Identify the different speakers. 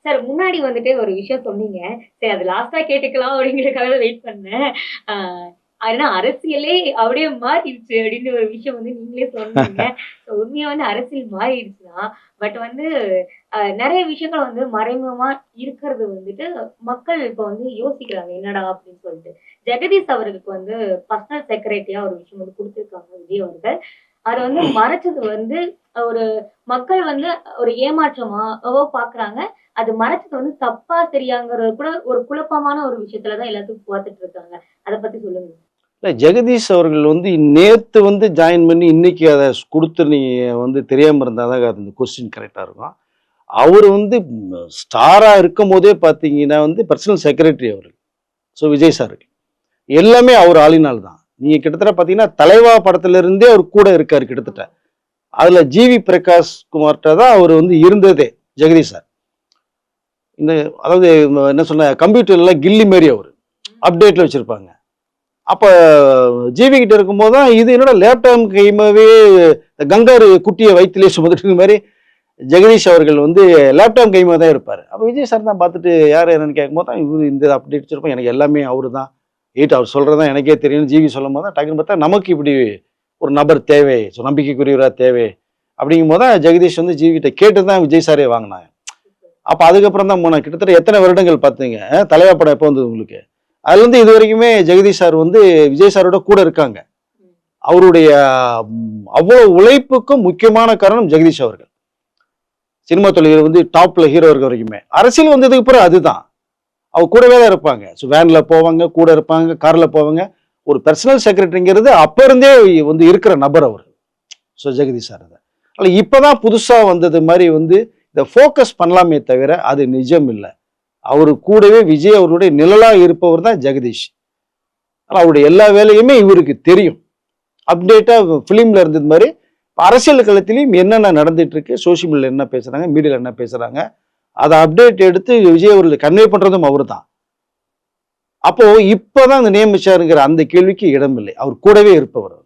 Speaker 1: Sir முன்னாடி வந்துட்டு ஒரு விஷயம் சொன்னீங்க. சரி அது லாஸ்ட்டா கேட்டுக்கலாம் அப்படிங்கிறதுக்காக வெயிட் பண்ணேன். ஆ ஆனா அரசியலே அப்படியே மாறிடுச்சு அப்படின்னு ஒரு விஷயம் வந்து நீங்களே சொன்னீங்க. உண்மையா வந்து அரசியல் மாறிடுச்சு தான். பட் வந்து நெறைய விஷயங்கள் வந்து மறைமுகமா இருக்கிறது வந்துட்டு மக்கள் இப்ப வந்து யோசிக்கிறாங்க. என்னடா அப்படின்னு சொல்லிட்டு. ஜெகதீஷ் அவர்களுக்கு வந்து பர்சனல் செக்ரட்டரியா ஒரு விஷயம் வந்து குடுத்திருக்காங்க விஜய் அவர்கள். அத வந்து மறைச்சது வந்து ஒரு மக்கள் வந்து ஒரு ஏமாற்றமாவோ பார்க்குறாங்க. அது மறைச்சது வந்து தப்பா சரியாங்கிறது கூட ஒரு குழப்பமான ஒரு விஷயத்துல தான் எல்லாத்துக்கும் பார்த்துட்டு இருக்காங்க. அத பத்தி சொல்லுங்க.
Speaker 2: இல்ல ஜெகதீஷ் அவர்கள் வந்து நேத்து வந்து ஜாயின் பண்ணி இன்னைக்கு அத குடுத்து நீங்க வந்து தெரியாம இருந்தா தான் அந்த கொஸ்டின் கரெக்ட்டா இருக்கும். அவரு வந்து ஸ்டாரா இருக்கும்போதே பார்த்தீங்கன்னா வந்து பர்சனல் செக்ரட்டரி அவரு. விஜய் சாருக்கு. எல்லாமே அவர் ஆளினால் தான். நீங்க கிட்டத்தட்ட பார்த்தீங்கன்னா, தலைவா படத்துல இருந்தே அவர் கூட இருக்காரு கிட்டத்தட்ட. அதுல ஜிவி பிரகாஷ் குமார்ட்ட தான் அவரு வந்து இருந்ததே, ஜெகதீஷ் சார். இந்த அதாவது என்ன சொன்ன கம்ப்யூட்டர்ல கில்லி மாரி அவரு. அப்டேட்ல வச்சிருப்பாங்க. அப்ப ஜிவி கிட்ட இருக்கும்போது தான் இது என்னடா லேப்டாப் கைமாவே கங்காரு குட்டிய வயித்திலே சுமந்துட்டு மாரி ஜெகதீஷ் அவர்கள் வந்து லேப்டாப் கைமா தான் இருப்பாரு. அப்ப விஜய் சார் தான் பார்த்துட்டு யார் என்னன்னு கேட்கும்போது தான் இவரு இந்த அப்டேட் வச்சிருப்போம். எனக்கு எல்லாமே அவரு தான். அவர் சொல்றதுதான் எனக்கே தெரியும்னு ஜிவி சொல்லும்போது தான் டக்குன்னு பார்த்தா நமக்கு இப்படி ஒரு நபர் தேவை. நம்பிக்கைக்குரியவரா தேவை. அப்படிங்கும்போது தான் ஜெகதீஷ் வந்து ஜிவி கிட்ட கேட்டு தான் விஜய் சாரே வாங்குனாங்க. அப்ப அதுக்கப்புறம் தான் போனேன். கிட்டத்தட்ட எத்தனை வருடங்கள் பார்த்தீங்க? தலைவா படம் எப்போ வந்தது உங்களுக்கு? அதுல இருந்து இது வரைக்குமே ஜெகதீஷ் சார் வந்து விஜய் சாரோட கூட இருக்காங்க. அவருடைய அவ்வளவு உழைப்புக்கும் முக்கியமான காரணம் ஜெகதீஷ் அவர்கள். சினிமா தொழில் வந்து டாப்ல ஹீரோ இருக்க வரைக்குமே. அரசியல் வந்ததுக்கு அப்புறம் அதுதான். அவங்க கூடவே தான் இருப்பாங்க. வேன்ல போவாங்க, கூட இருப்பாங்க, கார்ல போவாங்க. ஒரு பர்சனல் செக்ரட்டரிங்கிறது அப்ப இருந்தே வந்து இருக்கிற நபர் அவர். ஜெகதீஷ் சார். அதனால இப்பதான் புதுசா வந்தது மாதிரி வந்து இதை ஃபோக்கஸ் பண்ணலாமே தவிர அது நிஜம் இல்லை. அவரு கூடவே விஜய் அவருடைய நிழலா இருப்பவர் தான் ஜெகதீஷ். அவருடைய எல்லா வேலையுமே இவருக்கு தெரியும். அப்டேட்டா பிலிம்ல இருந்தது மாதிரி அரசியல் களத்திலையும் என்னென்ன நடந்துட்டு இருக்கு, சோசியல் மீடியால என்ன பேசுறாங்க, மீடியால என்ன பேசுறாங்க, அதை அப்டேட் எடுத்து விஜய் அவர்கள் கன்வே பண்றதும் அவரு தான். அப்போ இப்பதான் அந்த நியமிச்சாருங்கிற அந்த கேள்விக்கு இடம் இல்லை. அவர் கூடவே இருப்பவர்.